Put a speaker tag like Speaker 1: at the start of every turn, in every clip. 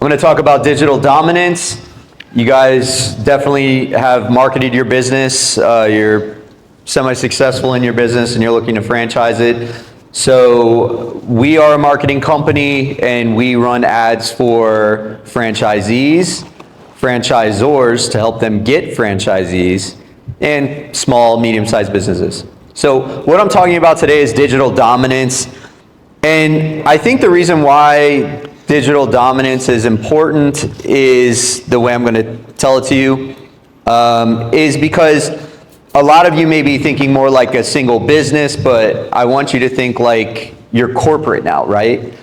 Speaker 1: I'm going to talk about digital dominance. You guys definitely have marketed your business. You're semi-successful in your business and you're looking to franchise it. So we are a marketing company and we run ads for franchisees, franchisors to help them get franchisees, and small, medium-sized businesses. So what I'm talking about today is digital dominance. And I think the reason why digital dominance is important is the way I'm going to tell it to you, is because a lot of you may be thinking more like a single business, but I want you to think like you're corporate now, right?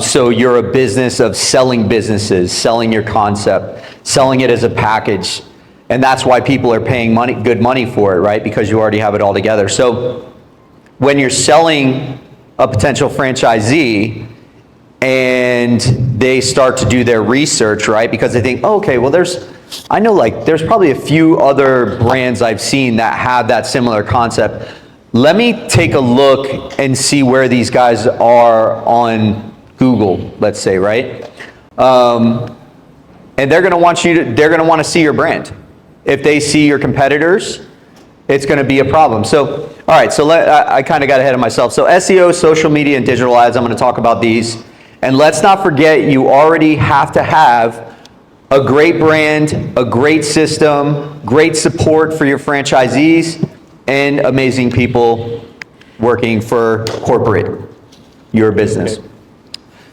Speaker 1: So you're a business of selling businesses, selling your concept, selling it as a package. And that's why people are paying good money for it, right? Because you already have it all together. So when you're selling a potential franchisee and they start to do their research, right? Because they think, oh, okay, well there's probably a few other brands I've seen that have that similar concept. Let me take a look and see where these guys are on Google, let's say, right? And they're gonna want to see your brand. If they see your competitors, it's gonna be a problem. So, all right, so I kind of got ahead of myself. So SEO, social media, and digital ads, I'm gonna talk about these. And let's not forget, you already have to have a great brand, a great system, great support for your franchisees, and amazing people working for your business.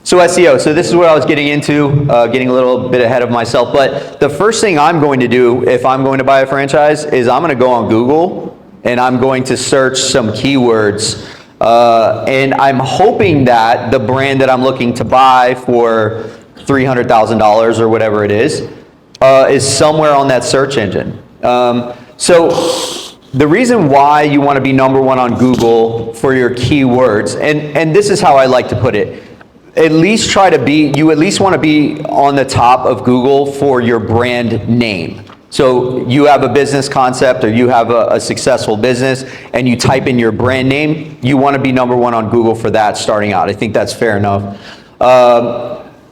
Speaker 1: So SEO, so this is what I was getting into, getting a little bit ahead of myself, but the first thing I'm going to do if I'm going to buy a franchise is I'm going to go on Google and I'm going to search some keywords, and I'm hoping that the brand that I'm looking to buy for $300,000 or whatever it is somewhere on that search engine. So the reason why you want to be number one on Google for your keywords, and this is how I like to put it, you at least want to be on the top of Google for your brand name. So you have a business concept or you have a successful business and you type in your brand name, you want to be number one on Google for that starting out. I think that's fair enough.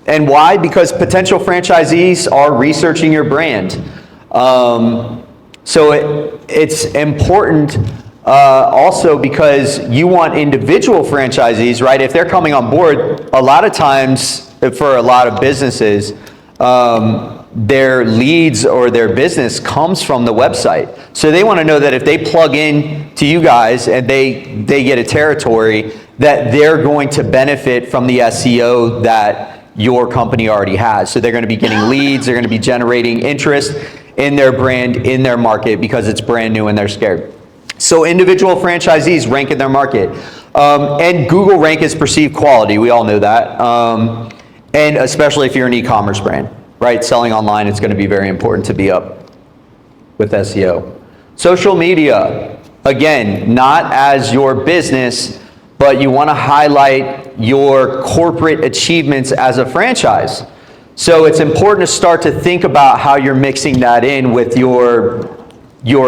Speaker 1: And why? Because potential franchisees are researching your brand. So it's important also because you want individual franchisees, right? If they're coming on board, a lot of times for a lot of businesses, their leads or their business comes from the website. So they want to know that if they plug in to you guys and they get a territory, that they're going to benefit from the SEO that your company already has. So they're going to be getting leads, they're going to be generating interest in their brand, in their market, because it's brand new and they're scared. So individual franchisees rank in their market. And Google rank is perceived quality, we all know that. And especially if you're an e-commerce brand, right? Selling online, it's going to be very important to be up with SEO. Social media, again, not as your business, but you want to highlight your corporate achievements as a franchise. So it's important to start to think about how you're mixing that in with your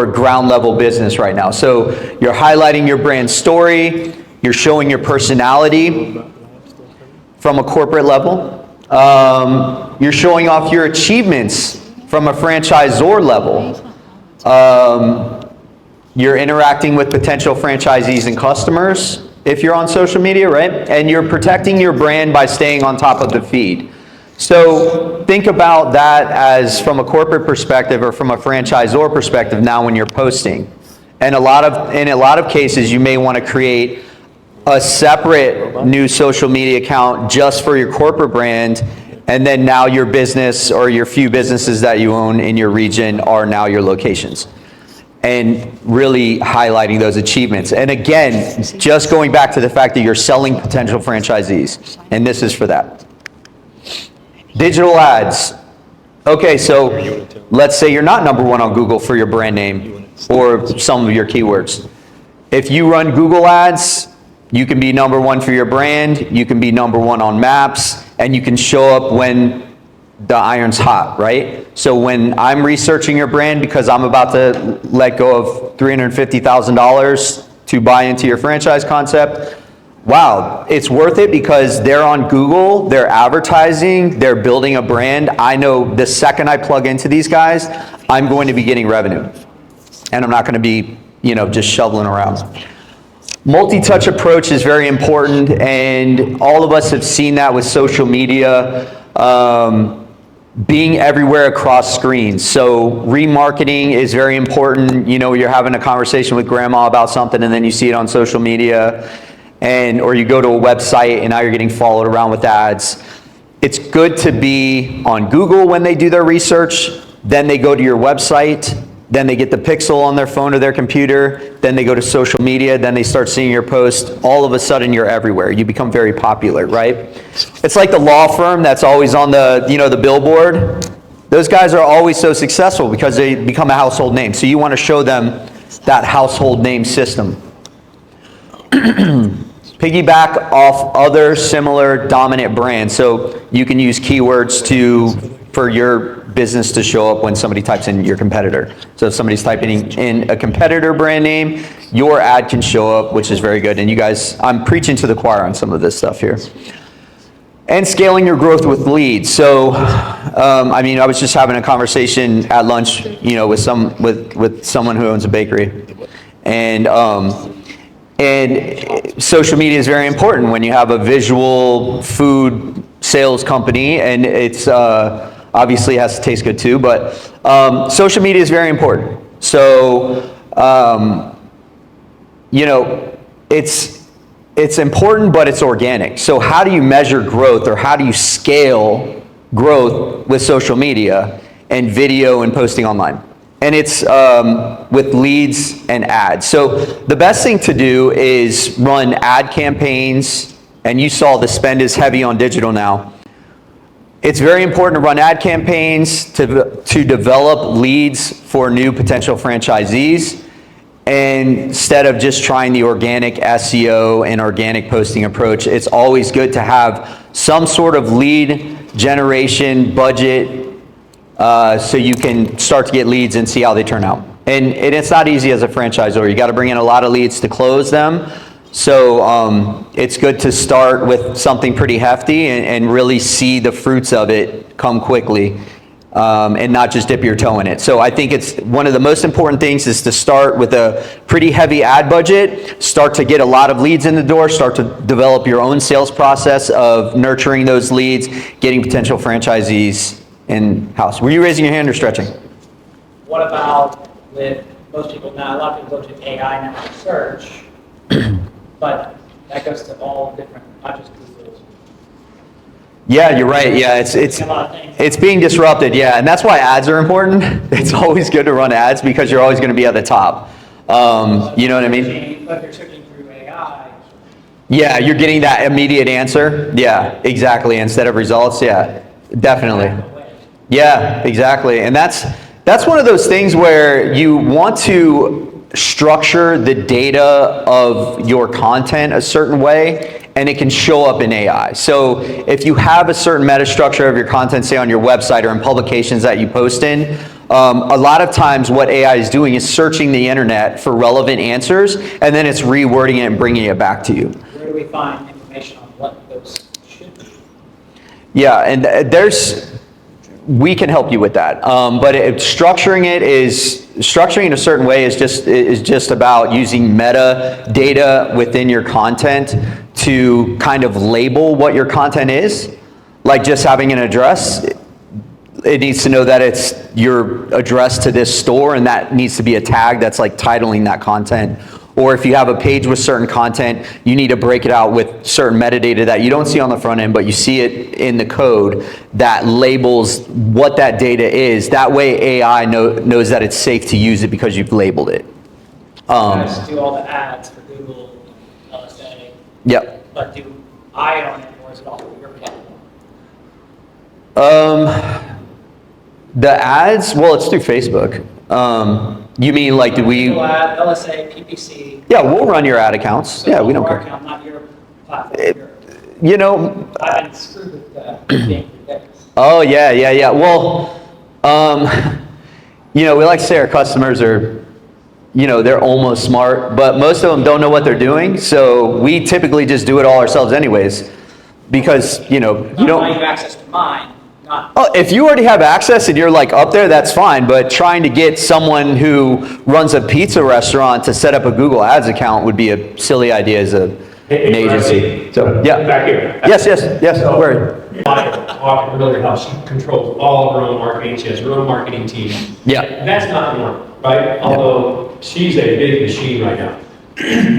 Speaker 1: ground level business right now. So you're highlighting your brand story, you're showing your personality from a corporate level, you're showing off your achievements from a franchisor level, you're interacting with potential franchisees and customers if you're on social media, right? And you're protecting your brand by staying on top of the feed. So think about that as from a corporate perspective or from a franchisor perspective now when you're posting. And in a lot of cases, you may want to create a separate new social media account just for your corporate brand, and then now your business or your few businesses that you own in your region are now your locations. And really highlighting those achievements. And again, just going back to the fact that you're selling potential franchisees, and this is for that. Digital ads. Okay, so let's say you're not number one on Google for your brand name or some of your keywords. If you run Google ads, you can be number one for your brand, you can be number one on maps, and you can show up when the iron's hot, right? So when I'm researching your brand because I'm about to let go of $350,000 to buy into your franchise concept, wow, it's worth it because they're on Google, they're advertising, they're building a brand. I know the second I plug into these guys, I'm going to be getting revenue. And I'm not going to be, just shoveling around. Multi-touch approach is very important, and all of us have seen that with social media. Being everywhere across screens. So remarketing is very important. You're having a conversation with grandma about something and then you see it on social media, or you go to a website and now you're getting followed around with ads. It's good to be on Google when they do their research, then they go to your website, then they get the pixel on their phone or their computer, then they go to social media, then they start seeing your post. All of a sudden you're everywhere. You become very popular, right? It's like the law firm that's always on the billboard. Those guys are always so successful because they become a household name. So you want to show them that household name system. Piggyback off other similar dominant brands. So you can use keywords for your business to show up when somebody types in your competitor. So if somebody's typing in a competitor brand name, your ad can show up, which is very good. And you guys, I'm preaching to the choir on some of this stuff here. And scaling your growth with leads. So, I was just having a conversation at lunch, with someone who owns a bakery, and social media is very important when you have a visual food sales company, and it's obviously has to taste good too, but social media is very important. So, it's important, but it's organic. So how do you measure growth, or how do you scale growth with social media and video and posting online? And it's with leads and ads. So the best thing to do is run ad campaigns, and you saw the spend is heavy on digital now. It's very important to run ad campaigns to develop leads for new potential franchisees, instead of just trying the organic SEO and organic posting approach. It's always good to have some sort of lead generation budget so you can start to get leads and see how they turn out. And it's not easy as a franchisor. You got to bring in a lot of leads to close them. So it's good to start with something pretty hefty and really see the fruits of it come quickly, and not just dip your toe in it. So I think it's one of the most important things is to start with a pretty heavy ad budget, start to get a lot of leads in the door, start to develop your own sales process of nurturing those leads, getting potential franchisees in-house. Were you raising your hand or stretching?
Speaker 2: What about with most people now, a lot of people go to AI now to search, but that goes to all different, not just Google.
Speaker 1: Yeah, you're right. Yeah, it's being disrupted. Yeah, and that's why ads are important. It's always good to run ads because you're always going to be at the top. You know what I mean?
Speaker 2: But if you're searching through AI.
Speaker 1: Yeah, you're getting that immediate answer. Yeah, exactly. Instead of results. Yeah, definitely. Yeah, exactly. And that's one of those things where you want to structure the data of your content a certain way, and it can show up in AI. So if you have a certain meta structure of your content, say on your website or in publications that you post in, a lot of times what AI is doing is searching the internet for relevant answers, and then it's rewording it and bringing it back to you.
Speaker 2: Where do we find information on what those should be?
Speaker 1: Yeah, and we can help you with that. But structuring in a certain way is just about using metadata within your content to kind of label what your content is. Like just having an address, it needs to know that it's your address to this store, and that needs to be a tag that's like titling that content. Or if you have a page with certain content, you need to break it out with certain metadata that you don't see on the front end, but you see it in the code that labels what that data is. That way AI knows that it's safe to use it because you've labeled it.
Speaker 2: You guys do all the ads for Google, LSA.
Speaker 1: Yep.
Speaker 2: But do I own it, or is it all your platform?
Speaker 1: The ads, well, it's through Facebook. You mean like, do we?
Speaker 2: Google ad, LSA, PPC.
Speaker 1: Yeah, we'll run your ad accounts.
Speaker 2: So
Speaker 1: Yeah, we don't care.
Speaker 2: account, not your platform.
Speaker 1: I've
Speaker 2: been screwed with being ridiculous.
Speaker 1: Oh, yeah. Well, we like to say our customers are they're almost smart, but most of them don't know what they're doing. So we typically just do it all ourselves anyways, because, you
Speaker 2: Not
Speaker 1: don't.
Speaker 2: buying you access to mine, not.
Speaker 1: Oh, if you already have access and you're like up there, that's fine. But trying to get someone who runs a pizza restaurant to set up a Google Ads account would be a silly idea as an agency. So, yeah.
Speaker 3: Back here.
Speaker 1: Yes.
Speaker 3: So,
Speaker 1: Where?
Speaker 3: my talking earlier how she controls all of her own marketing. She has her own marketing team.
Speaker 1: Yeah.
Speaker 3: That's not normal, right? Although she's a big machine right now.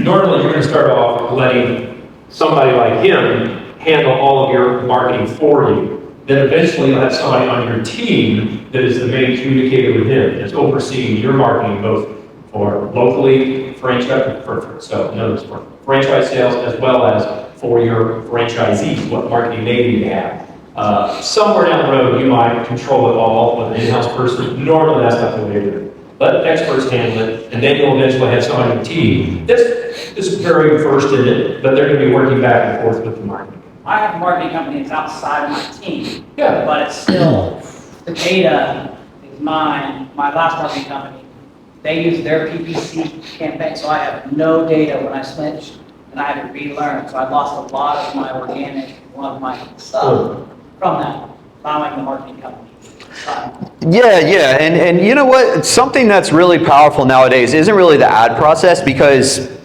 Speaker 3: Normally, you're going to start off letting somebody like him handle all of your marketing for you. Then eventually you'll have somebody on your team that is the main communicator with him, that's overseeing your marketing both for locally franchise, so in other words, for franchise sales as well as for your franchisees, what marketing they need to have. Somewhere down the road, you might control it all with an in-house person. Normally, that's not the way to do it. Let experts handle it, and then you'll eventually have somebody on the team that's very versed in it, but they're going to be working back and forth with the marketing.
Speaker 2: I have a marketing company that's outside of my team.
Speaker 3: Yeah.
Speaker 2: But it's still, the data is mine. My last marketing company, they use their PPC campaign, so I have no data when I switched, and I had to relearn. So I lost a lot of my organic, a lot of my stuff from that, allowing the marketing company.
Speaker 1: Yeah, and you know what? Something that's really powerful nowadays isn't really the ad process, because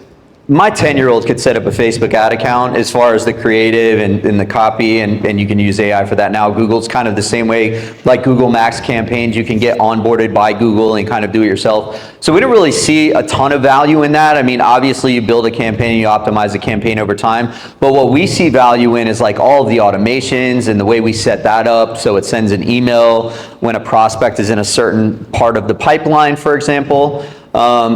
Speaker 1: my 10-year-old could set up a Facebook ad account as far as the creative and the copy, and you can use AI for that now. Google's kind of the same way, like Google Max campaigns, you can get onboarded by Google and kind of do it yourself. So we don't really see a ton of value in that. I mean, obviously you build a campaign, you optimize the campaign over time, but what we see value in is like all of the automations and the way we set that up, so it sends an email when a prospect is in a certain part of the pipeline, for example.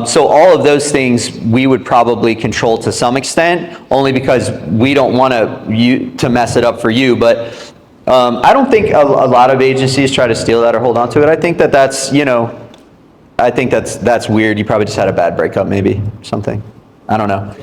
Speaker 1: So all of those things we would probably control to some extent, only because we don't want to mess it up for you. But I don't think a lot of agencies try to steal that or hold on to it. I think that's, I think that's weird. You probably just had a bad breakup, maybe, something. I don't know.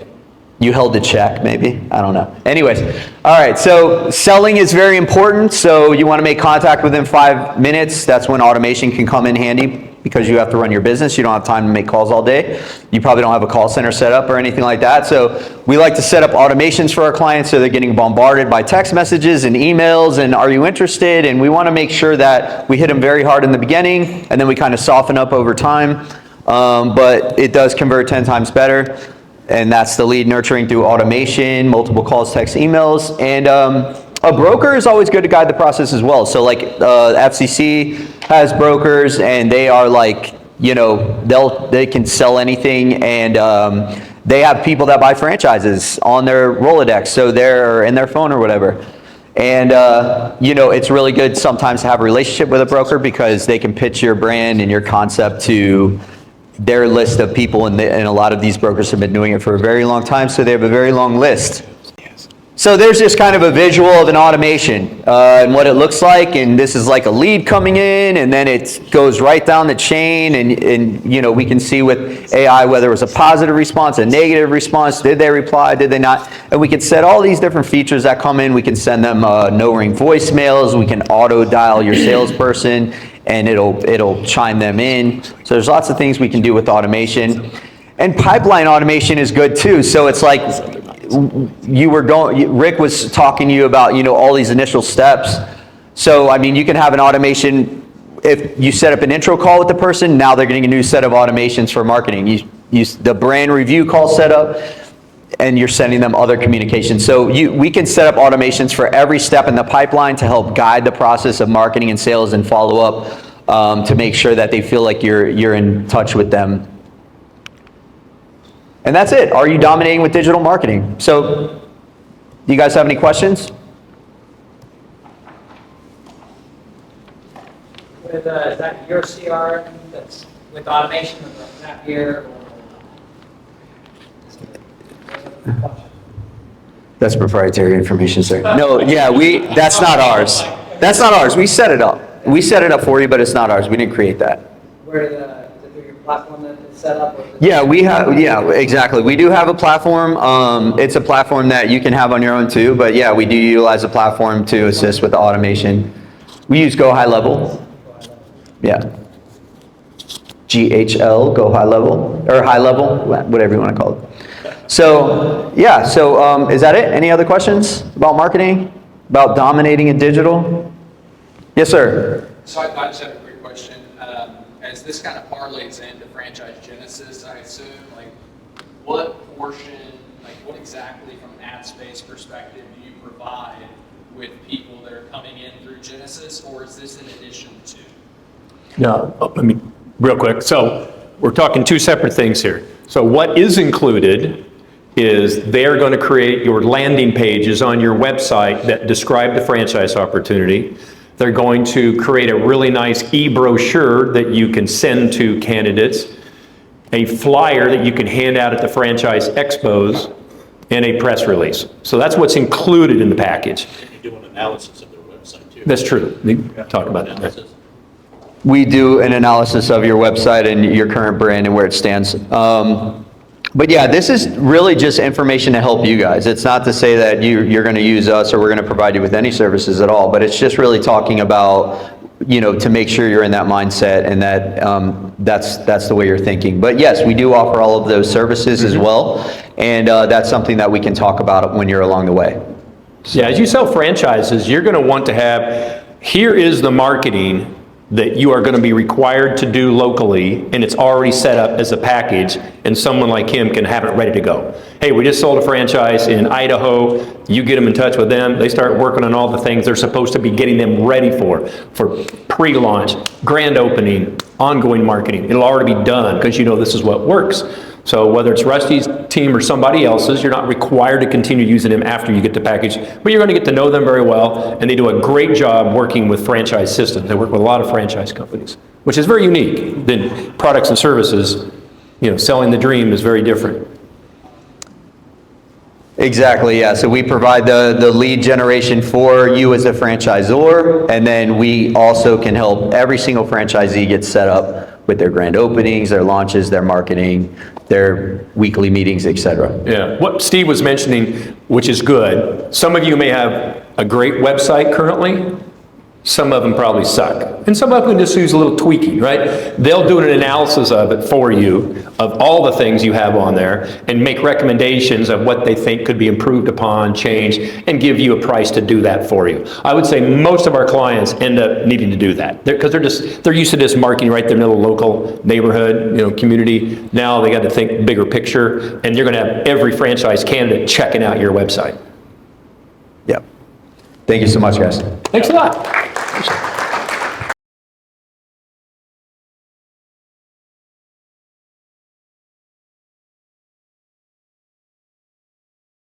Speaker 1: You held the check, maybe? I don't know. Anyways, all right, so selling is very important. So you want to make contact within 5 minutes. That's when automation can come in handy, because you have to run your business. You don't have time to make calls all day. You probably don't have a call center set up or anything like that. So we like to set up automations for our clients so they're getting bombarded by text messages and emails and are you interested? And we want to make sure that we hit them very hard in the beginning and then we kind of soften up over time. But it does convert 10 times better. And that's the lead nurturing through automation, multiple calls, text, emails. And a broker is always good to guide the process as well. So like FCC has brokers, and they are like, they can sell anything, and they have people that buy franchises on their Rolodex, so they're in their phone or whatever. And it's really good sometimes to have a relationship with a broker, because they can pitch your brand and your concept to their list of people, and a lot of these brokers have been doing it for a very long time, so they have a very long list. So there's just kind of a visual of an automation and what it looks like, and this is like a lead coming in, and then it goes right down the chain, and we can see with AI whether it was a positive response, a negative response, did they reply, did they not, and we can set all these different features that come in. We can send them no-ring voicemails, we can auto-dial your salesperson, and it'll chime them in. So there's lots of things we can do with automation. And pipeline automation is good too. So it's like Rick was talking to you about, all these initial steps. So, I mean, you can have an automation. If you set up an intro call with the person, now they're getting a new set of automations for marketing. You use the brand review call setup, and you're sending them other communications. So we can set up automations for every step in the pipeline to help guide the process of marketing and sales and follow up to make sure that they feel like you're in touch with them. And that's it. Are you dominating with digital marketing? So, do you guys have any questions?
Speaker 2: Is that your CRM that's with automation of the Zapier?
Speaker 1: That's proprietary information, sir. No, yeah, that's not ours. That's not ours. We set it up. We set it up for you, but it's not ours. We didn't create that.
Speaker 2: Is it through your platform that it's set up?
Speaker 1: Yeah, exactly. We do have a platform. It's a platform that you can have on your own too, but yeah, we do utilize a platform to assist with the automation. We use Go High Level. Yeah. GHL, go high level, or high level, whatever you want to call it. So, yeah, so is that it? Any other questions about marketing? About dominating in digital? Yes, sir.
Speaker 4: So I just have a quick question. As this kind of parlays into franchise genesis, I assume, like, what portion, like, what exactly from an ad space perspective do you provide with people that are coming in through Genesis, or is this in addition to?
Speaker 3: No, let me, real quick. So we're talking two separate things here. So what is included is they're going to create your landing pages on your website that describe the franchise opportunity. They're going to create a really nice e-brochure that you can send to candidates, a flyer that you can hand out at the franchise expos, and a press release. So that's what's included in the package.
Speaker 5: You do an analysis of their website too.
Speaker 3: That's true. We talk about that.
Speaker 1: We do an analysis of your website and your current brand and where it stands. But yeah, this is really just information to help you guys. It's not to say that you're going to use us or we're going to provide you with any services at all, but it's just really talking about, you know, to make sure you're in that mindset and that that's the way you're thinking. But yes, we do offer all of those services as well, and that's something that we can talk about when you're along the way.
Speaker 3: Yeah, as you sell franchises, you're going to want to have, here is the marketing that you are going to be required to do locally, and it's already set up as a package, and someone like him can have it ready to go. Hey, we just sold a franchise in Idaho. You get them in touch with them. They start working on all the things they're supposed to be getting them ready for pre-launch, grand opening, ongoing marketing. It'll already be done because you know this is what works. So whether it's Rusty's team or somebody else's, you're not required to continue using them after you get the package, but you're going to get to know them very well, and they do a great job working with franchise systems. They work with a lot of franchise companies, which is very unique than products and services. You know, selling the dream is very different.
Speaker 1: Exactly, yeah. So we provide the lead generation for you as a franchisor, and then we also can help every single franchisee get set up with their grand openings, their launches, their marketing, their weekly meetings, etc.
Speaker 3: Yeah, what Steve was mentioning, which is good, some of you may have a great website currently, some of them probably suck. And some of them just use a little tweaking, right? They'll do an analysis of it for you, of all the things you have on there, and make recommendations of what they think could be improved upon, changed, and give you a price to do that for you. I would say most of our clients end up needing to do that because they're used to this marketing right there in the little local neighborhood, you know, community. Now they got to think bigger picture, and you're going to have every franchise candidate checking out your website.
Speaker 1: Yep. Thank you so much, guys.
Speaker 3: Thanks a lot.